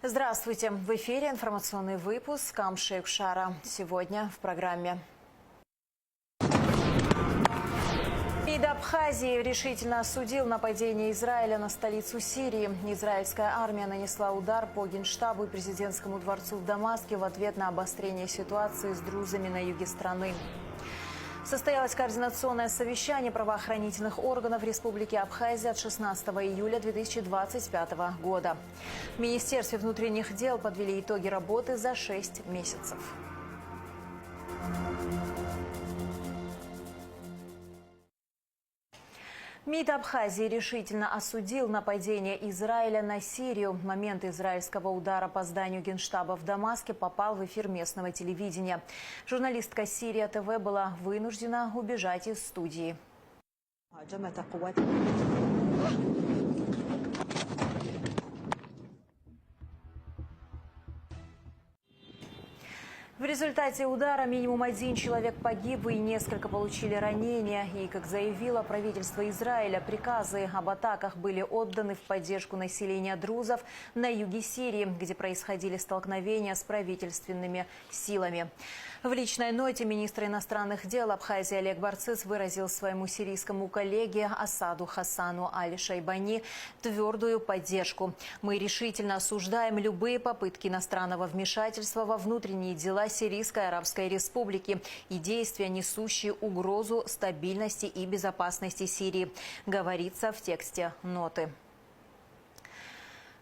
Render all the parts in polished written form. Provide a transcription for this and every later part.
Здравствуйте! В эфире информационный выпуск Камшейк Шара. Сегодня в программе. МИД Абхазии решительно осудил нападение Израиля на столицу Сирии. Израильская армия нанесла удар по Генштабу и президентскому дворцу в Дамаске в ответ на обострение ситуации с друзами на юге страны. Состоялось координационное совещание правоохранительных органов Республики Абхазия от 16 июля 2025 года. В Министерстве внутренних дел подвели итоги работы за 6 месяцев. МИД Абхазии решительно осудил нападение Израиля на Сирию. В момент израильского удара по зданию Генштаба в Дамаске попал в эфир местного телевидения. Журналистка Сирия ТВ была вынуждена убежать из студии. В результате удара минимум 1 человек погиб и несколько получили ранения. И, как заявило правительство Израиля, приказы об атаках были отданы в поддержку населения друзов на юге Сирии, где происходили столкновения с правительственными силами. В личной ноте министр иностранных дел Абхазии Олег Барцыц выразил своему сирийскому коллеге Асаду Хасану Аль-Шайбани твердую поддержку. Мы решительно осуждаем любые попытки иностранного вмешательства во внутренние дела Сирийской Арабской Республики и действия, несущие угрозу стабильности и безопасности Сирии, говорится в тексте ноты.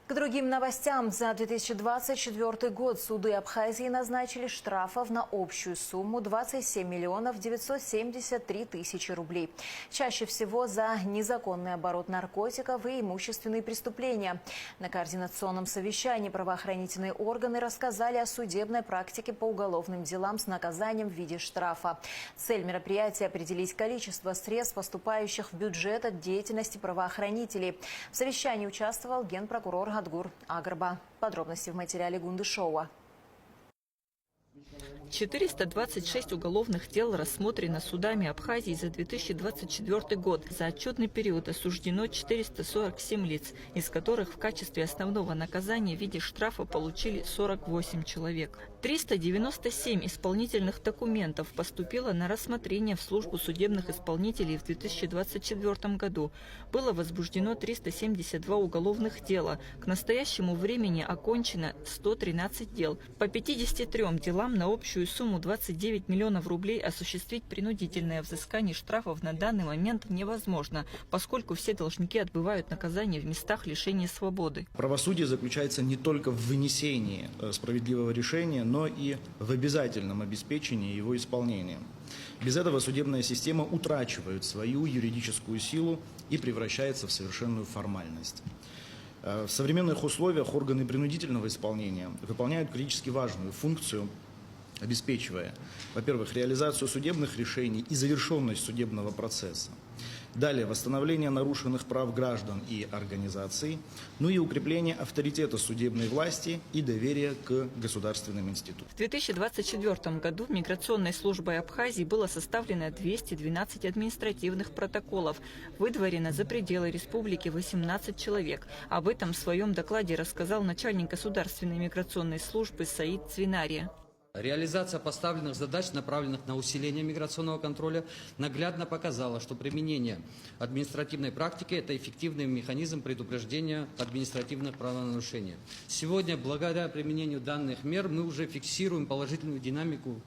К другим новостям. За 2024 год суды Абхазии назначили штрафов на общую сумму 27 миллионов 973 тысячи рублей. Чаще всего за незаконный оборот наркотиков и имущественные преступления. На координационном совещании правоохранительные органы рассказали о судебной практике по уголовным делам с наказанием в виде штрафа. Цель мероприятия – определить количество средств, поступающих в бюджет от деятельности правоохранителей. В совещании участвовал генпрокурор Адгур Агарба. Подробности в материале Гундышова. 426 уголовных дел рассмотрено судами Абхазии за 2024 год. За отчетный период осуждено 447 лиц, из которых в качестве основного наказания в виде штрафа получили 48 человек. 397 исполнительных документов поступило на рассмотрение в службу судебных исполнителей в 2024 году. Было возбуждено 372 уголовных дела. К настоящему времени окончено 113 дел. По 53 делам на общую сумму 29 миллионов рублей осуществить принудительное взыскание штрафов на данный момент невозможно, поскольку все должники отбывают наказание в местах лишения свободы. Правосудие заключается не только в вынесении справедливого решения, но и в обязательном обеспечении его исполнения. Без этого судебная система утрачивает свою юридическую силу и превращается в совершенную формальность. В современных условиях органы принудительного исполнения выполняют критически важную функцию, обеспечивая, во-первых, реализацию судебных решений и завершенность судебного процесса. Далее, восстановление нарушенных прав граждан и организаций, ну и укрепление авторитета судебной власти и доверия к государственным институтам. В 2024 году миграционной службой Абхазии было составлено 212 административных протоколов. Выдворено за пределы республики 18 человек. Об этом в своем докладе рассказал начальник государственной миграционной службы Саид Цвинария. Реализация поставленных задач, направленных на усиление миграционного контроля, наглядно показала, что применение административной практики – это эффективный механизм предупреждения административных правонарушений. Сегодня, благодаря применению данных мер, мы уже фиксируем положительную динамику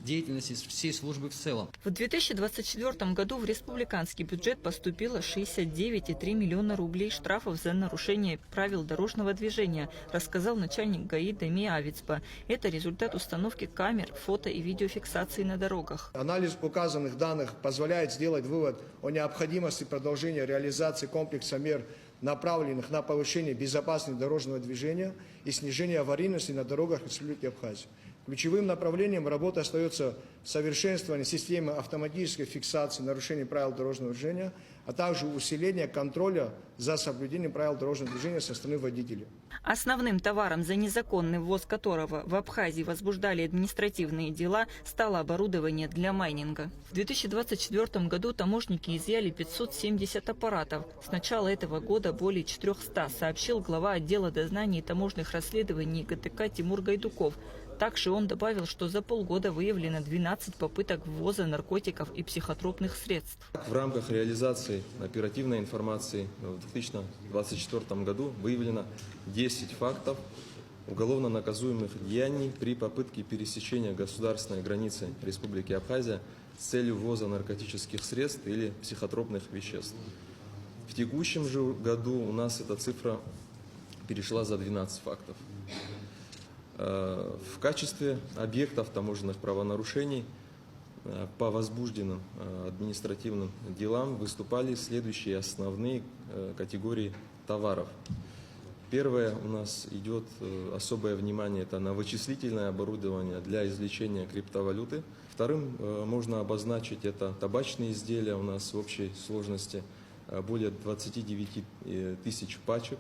деятельности всей службы в целом. В 2024 году в республиканский бюджет поступило 69,3 миллиона рублей штрафов за нарушение правил дорожного движения, рассказал начальник ГАИ Дамир Авицба. Это результат установки камер, фото и видеофиксации на дорогах. Анализ указанных данных позволяет сделать вывод о необходимости продолжения реализации комплекса мер, направленных на повышение безопасности дорожного движения и снижение аварийности на дорогах Республики Абхазия. Ключевым направлением работы остается совершенствование системы автоматической фиксации нарушений правил дорожного движения, а также усиление контроля за соблюдением правил дорожного движения со стороны водителей. Основным товаром, за незаконный ввоз которого в Абхазии возбуждали административные дела, стало оборудование для майнинга. В 2024 году таможенники изъяли 570 аппаратов. С начала этого года более 400, сообщил глава отдела дознаний и таможенных расследований ГТК Тимур Гайдуков. Также он добавил, что за полгода выявлено 12 попыток ввоза наркотиков и психотропных средств. В рамках реализации оперативной информации в 2024 году выявлено 10 фактов уголовно наказуемых деяний при попытке пересечения государственной границы Республики Абхазия с целью ввоза наркотических средств или психотропных веществ. В текущем же году у нас эта цифра перешла за 12 фактов. В качестве объектов таможенных правонарушений по возбужденным административным делам выступали следующие основные категории товаров. Первое у нас идет особое внимание, это на вычислительное оборудование для извлечения криптовалюты. Вторым можно обозначить это табачные изделия, у нас в общей сложности более 29 тысяч пачек.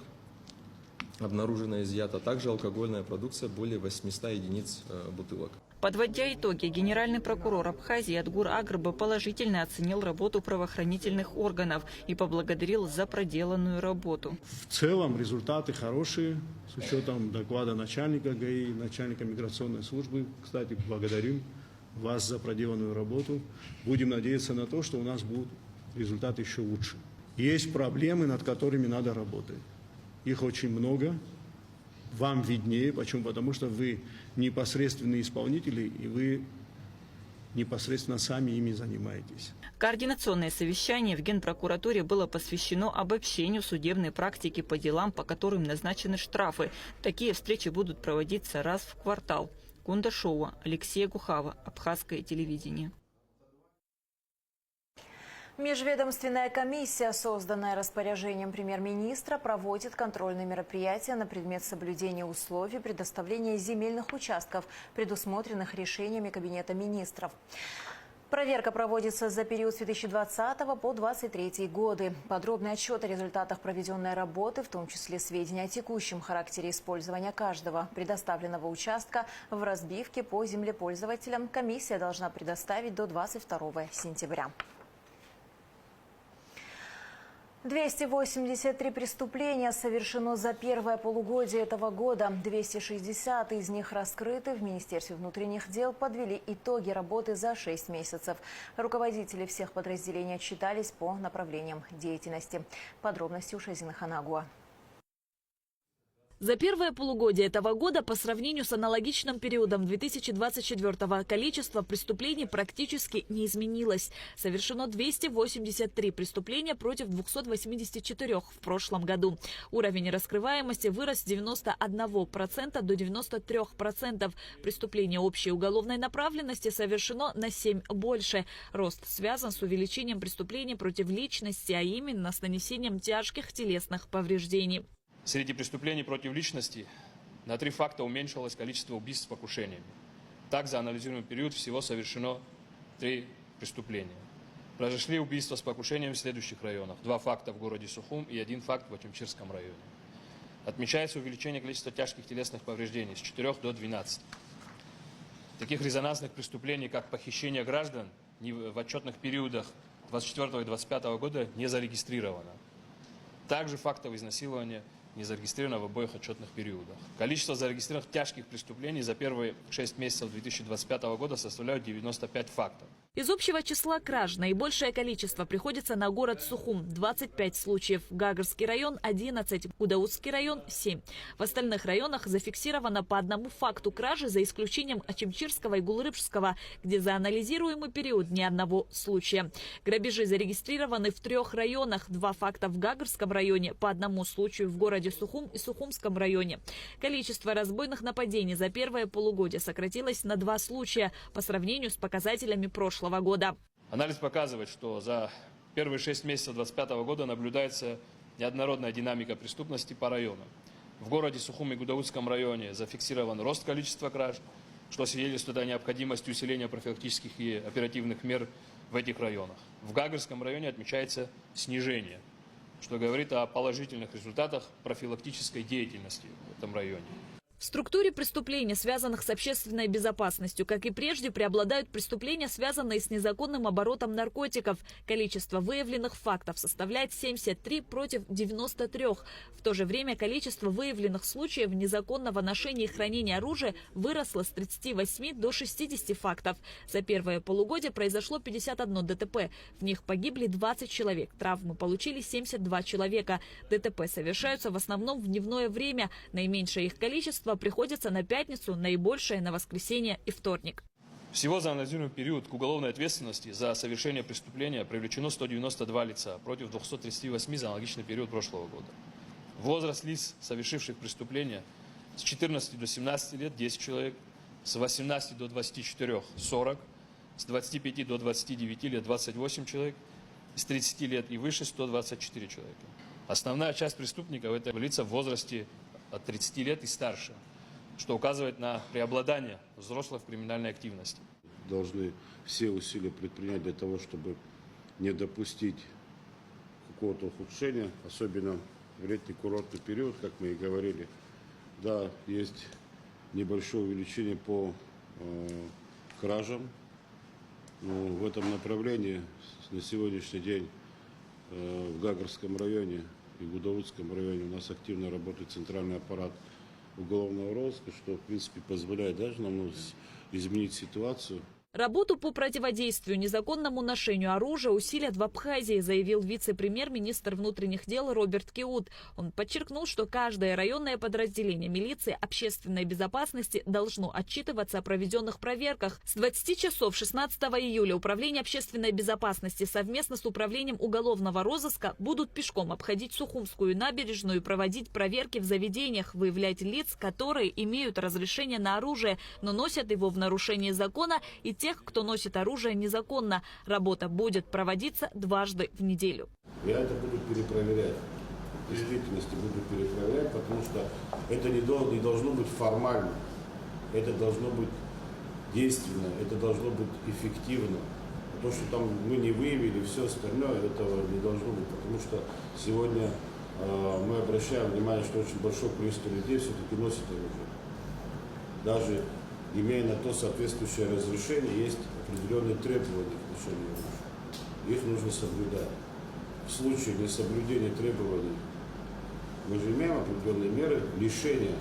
Обнаружена изъята также алкогольная продукция, более 800 единиц бутылок. Подводя итоги, генеральный прокурор Абхазии Адгур Агрба положительно оценил работу правоохранительных органов и поблагодарил за проделанную работу. В целом результаты хорошие, с учетом доклада начальника ГАИ, начальника миграционной службы. Кстати, благодарим вас за проделанную работу. Будем надеяться на то, что у нас будут результаты еще лучше. Есть проблемы, над которыми надо работать. Их очень много. Вам виднее. Почему? Потому что вы непосредственные исполнители, и вы непосредственно сами ими занимаетесь. Координационное совещание в Генпрокуратуре было посвящено обобщению судебной практики по делам, по которым назначены штрафы. Такие встречи будут проводиться раз в квартал. Кундашова, Алексей Гухава, Абхазское телевидение. Межведомственная комиссия, созданная распоряжением премьер-министра, проводит контрольные мероприятия на предмет соблюдения условий предоставления земельных участков, предусмотренных решениями Кабинета министров. Проверка проводится за период с 2020 по 2023 годы. Подробный отчет о результатах проведенной работы, в том числе сведения о текущем характере использования каждого предоставленного участка в разбивке по землепользователям, комиссия должна предоставить до 22 сентября. 283 преступления совершено за первое полугодие этого года. 260 из них раскрыты. В Министерстве внутренних дел подвели итоги работы за 6 месяцев. Руководители всех подразделений отчитались по направлениям деятельности. Подробности у Шазины Ханагуа. За первое полугодие этого года по сравнению с аналогичным периодом 2024-го количество преступлений практически не изменилось. Совершено 283 преступления против 284 в прошлом году. Уровень раскрываемости вырос с 91% до 93%. Преступления общей уголовной направленности совершено на 7 больше. Рост связан с увеличением преступлений против личности, а именно с нанесением тяжких телесных повреждений. Среди преступлений против личности на 3 факта уменьшилось количество убийств с покушениями. Так, за анализируемый период всего совершено 3 преступления. Произошли убийства с покушением в следующих районах. 2 факта в городе Сухум и 1 факт в Очимчирском районе. Отмечается увеличение количества тяжких телесных повреждений с 4 до 12. Таких резонансных преступлений, как похищение граждан, в отчетных периодах 2024 и 2025 года не зарегистрировано. Также фактов изнасилования не зарегистрировано в обоих отчетных периодах. Количество зарегистрированных тяжких преступлений за первые 6 месяцев 2025 года составляют 95 фактов. Из общего числа краж наибольшее количество приходится на город Сухум – 25 случаев, Гагарский район – 11, Гудаутский район – 7. В остальных районах зафиксировано по 1 факту кражи, за исключением Очимчирского и Гулрыбского, где за анализируемый период ни одного случая. Грабежи зарегистрированы в 3 районах, 2 факта в Гагарском районе, по 1 случаю в городе Сухум и Сухумском районе. Количество разбойных нападений за первое полугодие сократилось на 2 случая по сравнению с показателями прошлого года. Анализ показывает, что за первые 6 месяцев 2025 года наблюдается неоднородная динамика преступности по районам. В городе Сухум и Гудаутском районе зафиксирован рост количества краж, что свидетельствует о необходимости усиления профилактических и оперативных мер в этих районах. В Гагарском районе отмечается снижение, что говорит о положительных результатах профилактической деятельности в этом районе. В структуре преступлений, связанных с общественной безопасностью, как и прежде, преобладают преступления, связанные с незаконным оборотом наркотиков. Количество выявленных фактов составляет 73 против 93. В то же время количество выявленных случаев незаконного ношения и хранения оружия выросло с 38 до 60 фактов. За первое полугодие произошло 51 ДТП. В них погибли 20 человек, травмы получили 72 человека. ДТП совершаются в основном в дневное время. Наименьшее их количество приходится на пятницу, наибольшее на воскресенье и вторник. Всего за анализируемый период к уголовной ответственности за совершение преступления привлечено 192 лица против 238 за аналогичный период прошлого года. Возраст лиц, совершивших преступления, с 14 до 17 лет – 10 человек, с 18 до 24 – 40, с 25 до 29 лет – 28 человек, с 30 лет и выше – 124 человека. Основная часть преступников – это лица в возрасте от 30 лет и старше, что указывает на преобладание взрослых в криминальной активности. Должны все усилия предпринять для того, чтобы не допустить какого-то ухудшения, особенно в летний курортный период, как мы и говорили. Да, есть небольшое увеличение по кражам, но в этом направлении на сегодняшний день в Гагарском районе и в Удаутском районе у нас активно работает центральный аппарат уголовного розыска, что, в принципе, позволяет даже нам изменить ситуацию. Работу по противодействию незаконному ношению оружия усилят в Абхазии, заявил вице-премьер-министр внутренних дел Роберт Кеут. Он подчеркнул, что каждое районное подразделение милиции общественной безопасности должно отчитываться о проведенных проверках. С 20 часов 16 июля Управление общественной безопасности совместно с Управлением уголовного розыска будут пешком обходить Сухумскую набережную и проводить проверки в заведениях, выявлять лиц, которые имеют разрешение на оружие, но носят его в нарушении закона, и тех, кто носит оружие незаконно. Работа будет проводиться дважды в неделю. Я это буду перепроверять. В действительности буду перепроверять, потому что это не должно быть формально. Это должно быть действенно, это должно быть эффективно. То, что там мы не выявили, все остальное, этого не должно быть. Потому что сегодня мы обращаем внимание, что очень большое количество людей все-таки носит оружие. Даже имея на то соответствующее разрешение, есть определенные требования к ношению оружия. Их нужно соблюдать. В случае несоблюдения требований мы же имеем определенные меры лишения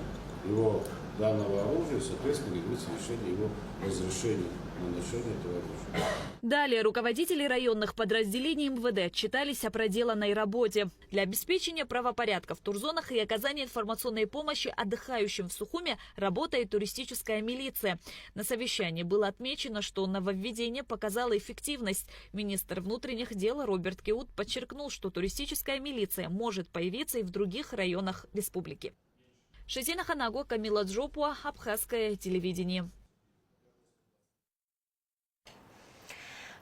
его данного оружия, соответственно, является лишение его разрешения на ношение этого оружия. Далее руководители районных подразделений МВД отчитались о проделанной работе. Для обеспечения правопорядка в турзонах и оказания информационной помощи отдыхающим в Сухуме работает туристическая милиция. На совещании было отмечено, что нововведение показало эффективность. Министр внутренних дел Роберт Кеут подчеркнул, что туристическая милиция может появиться и в других районах республики. Шезина Ханаго, Камила Джопуа, Абхазское телевидение.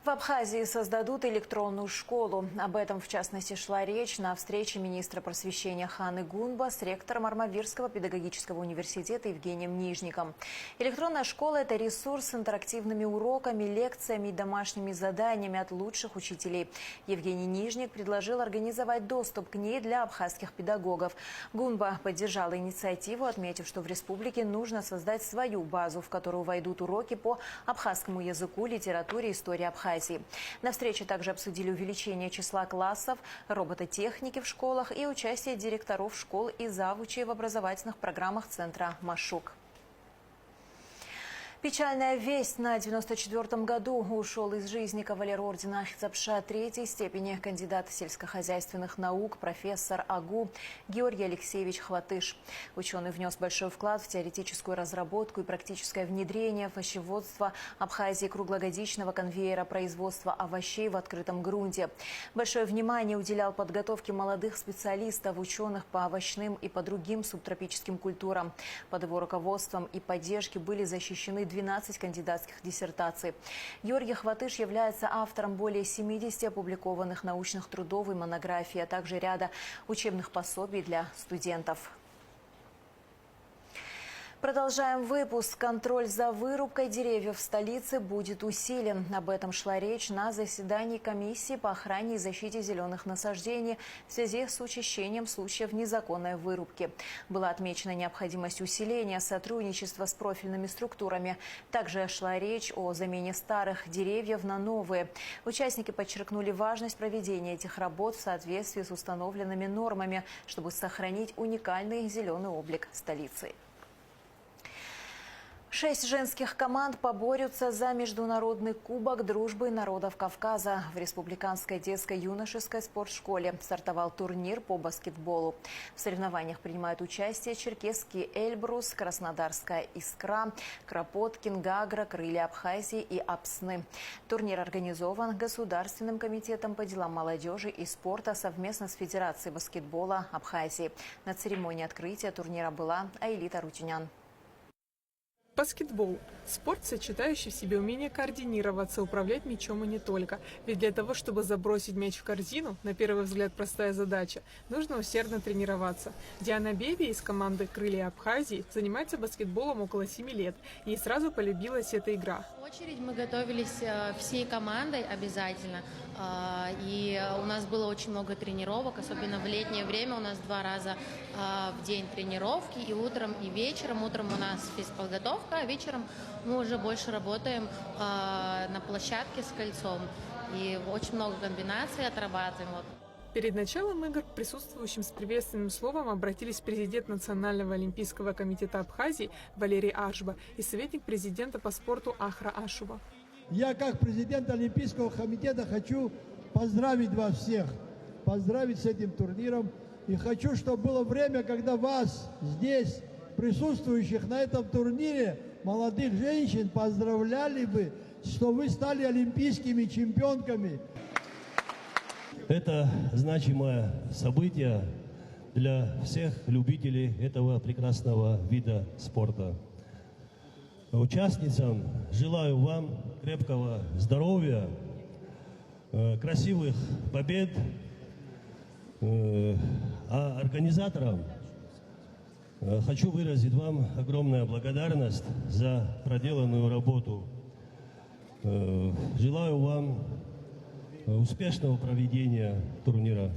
В Абхазии создадут электронную школу. Об этом, в частности, шла речь на встрече министра просвещения Ханы Гунба с ректором Армавирского педагогического университета Евгением Нижником. Электронная школа – это ресурс с интерактивными уроками, лекциями и домашними заданиями от лучших учителей. Евгений Нижник предложил организовать доступ к ней для абхазских педагогов. Гунба поддержала инициативу, отметив, что в республике нужно создать свою базу, в которую войдут уроки по абхазскому языку, литературе, истории Абхазии. На встрече также обсудили увеличение числа классов, робототехники в школах и участие директоров школ и завучей в образовательных программах центра «Машук». Печальная весть: на 94-м году ушел из жизни кавалер ордена Ахтзапша третьей степени, кандидат сельскохозяйственных наук, профессор АГУ Георгий Алексеевич Хватыш. Ученый внес большой вклад в теоретическую разработку и практическое внедрение в овощеводство Абхазии круглогодичного конвейера производства овощей в открытом грунте. Большое внимание уделял подготовке молодых специалистов, ученых по овощным и по другим субтропическим культурам. Под его руководством и поддержкой были защищены 12 кандидатских диссертаций. Георгий Хватыш является автором более 70 опубликованных научных трудов и монографий, а также ряда учебных пособий для студентов. Продолжаем выпуск. Контроль за вырубкой деревьев в столице будет усилен. Об этом шла речь на заседании комиссии по охране и защите зеленых насаждений в связи с учащением случаев незаконной вырубки. Была отмечена необходимость усиления сотрудничества с профильными структурами. Также шла речь о замене старых деревьев на новые. Участники подчеркнули важность проведения этих работ в соответствии с установленными нормами, чтобы сохранить уникальный зеленый облик столицы. 6 женских команд поборются за международный кубок дружбы народов Кавказа. В Республиканской детско-юношеской спортшколе стартовал турнир по баскетболу. В соревнованиях принимают участие черкесский Эльбрус, Краснодарская Искра, Кропоткин, Гагра, Крылья Абхазии и Апсны. Турнир организован Государственным комитетом по делам молодежи и спорта совместно с Федерацией баскетбола Абхазии. На церемонии открытия турнира была Аэлита Рутюнян. Баскетбол – спорт, сочетающий в себе умение координироваться, управлять мячом и не только. Ведь для того, чтобы забросить мяч в корзину, на первый взгляд простая задача, нужно усердно тренироваться. Диана Беби из команды «Крылья Абхазии» занимается баскетболом около 7 лет. Ей сразу полюбилась эта игра. В очередь мы готовились всей командой обязательно. И у нас было очень много тренировок, особенно в летнее время у нас 2 раза в день тренировки, и утром, и вечером. Утром у нас физподготовка, а вечером мы уже больше работаем на площадке с кольцом. И очень много комбинаций отрабатываем. Перед началом игр к присутствующим с приветственным словом обратились президент Национального олимпийского комитета Абхазии Валерий Ашба и советник президента по спорту Ахра Ашуба. Я как президент Олимпийского комитета хочу поздравить вас всех, поздравить с этим турниром. И хочу, чтобы было время, когда вас здесь, присутствующих на этом турнире, молодых женщин, поздравляли бы, что вы стали олимпийскими чемпионками. Это значимое событие для всех любителей этого прекрасного вида спорта. Участницам желаю вам крепкого здоровья, красивых побед, а организаторам хочу выразить вам огромную благодарность за проделанную работу. Желаю вам успешного проведения турнира.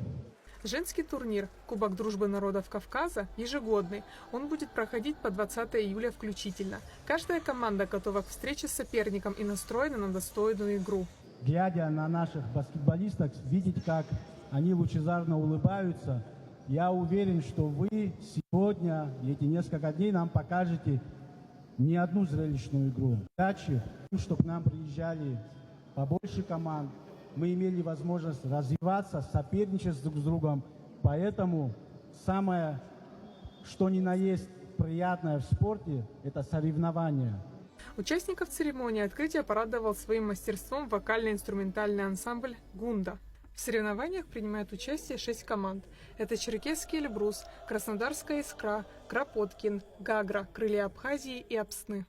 Женский турнир «Кубок дружбы народов Кавказа» ежегодный. Он будет проходить по 20 июля включительно. Каждая команда готова к встрече с соперником и настроена на достойную игру. Глядя на наших баскетболисток, видеть, как они лучезарно улыбаются, я уверен, что вы сегодня, эти несколько дней, нам покажете не одну зрелищную игру. Удачи, чтобы к нам приезжали побольше команд. Мы имели возможность развиваться, соперничать друг с другом. Поэтому самое, что ни на есть приятное в спорте, это соревнования. Участников церемонии открытия порадовал своим мастерством вокально-инструментальный ансамбль «Гунда». В соревнованиях принимают участие 6 команд. Это черкесский Эльбрус, Краснодарская Искра, Кропоткин, Гагра, Крылья Абхазии и Апсны.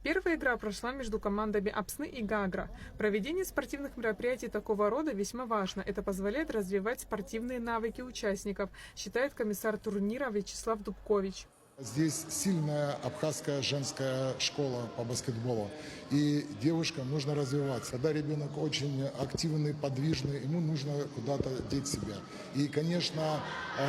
Первая игра прошла между командами Апсны и Гагра. Проведение спортивных мероприятий такого рода весьма важно. Это позволяет развивать спортивные навыки участников, считает комиссар турнира Вячеслав Дубкович. Здесь сильная абхазская женская школа по баскетболу. И девушкам нужно развиваться. Когда ребенок очень активный, подвижный, ему нужно куда-то деть себя. И, конечно,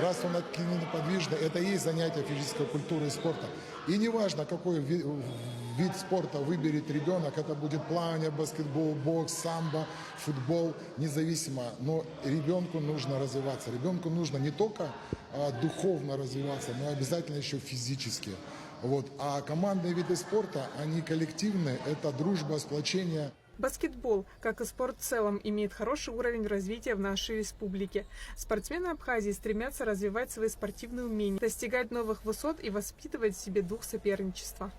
раз он активный, подвижный, это и есть занятие физической культуры и спорта. И неважно, какой вид спорта выберет ребенок, это будет плавание, баскетбол, бокс, самбо, футбол, независимо. Но ребенку нужно развиваться. Ребенку нужно не только духовно развиваться, но обязательно еще физически. А командные виды спорта, они коллективные, это дружба, сплочение. Баскетбол, как и спорт в целом, имеет хороший уровень развития в нашей республике. Спортсмены Абхазии стремятся развивать свои спортивные умения, достигать новых высот и воспитывать в себе дух соперничества.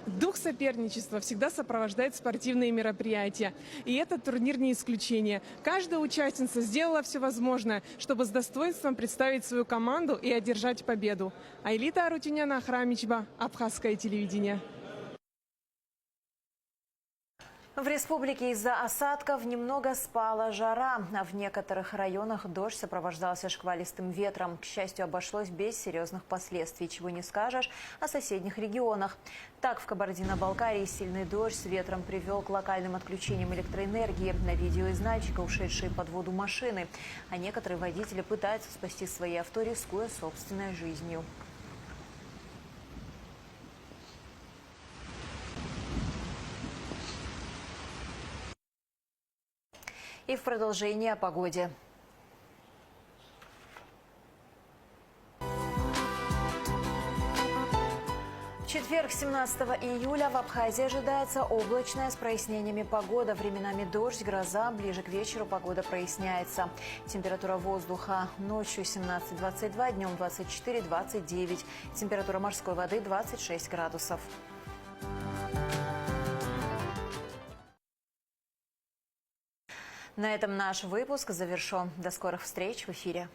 Дух соперничества всегда сопровождает спортивные мероприятия. И этот турнир не исключение. Каждая участница сделала все возможное, чтобы с достоинством представить свою команду и одержать победу. Айлита Арутюняна, Ахрамичба, Абхазское телевидение. В республике из-за осадков немного спала жара, а в некоторых районах дождь сопровождался шквалистым ветром. К счастью, обошлось без серьезных последствий, чего не скажешь о соседних регионах. Так, в Кабардино-Балкарии сильный дождь с ветром привел к локальным отключениям электроэнергии. На видео из Нальчика ушедшие под воду машины, а некоторые водители пытаются спасти свои авто, рискуя собственной жизнью. И в продолжение о погоде. В четверг, 17 июля, в Абхазии ожидается облачная с прояснениями погода. Временами дождь, гроза. Ближе к вечеру погода проясняется. Температура воздуха ночью 17-22, днем 24-29. Температура морской воды 26 градусов. На этом наш выпуск завершен. До скорых встреч в эфире.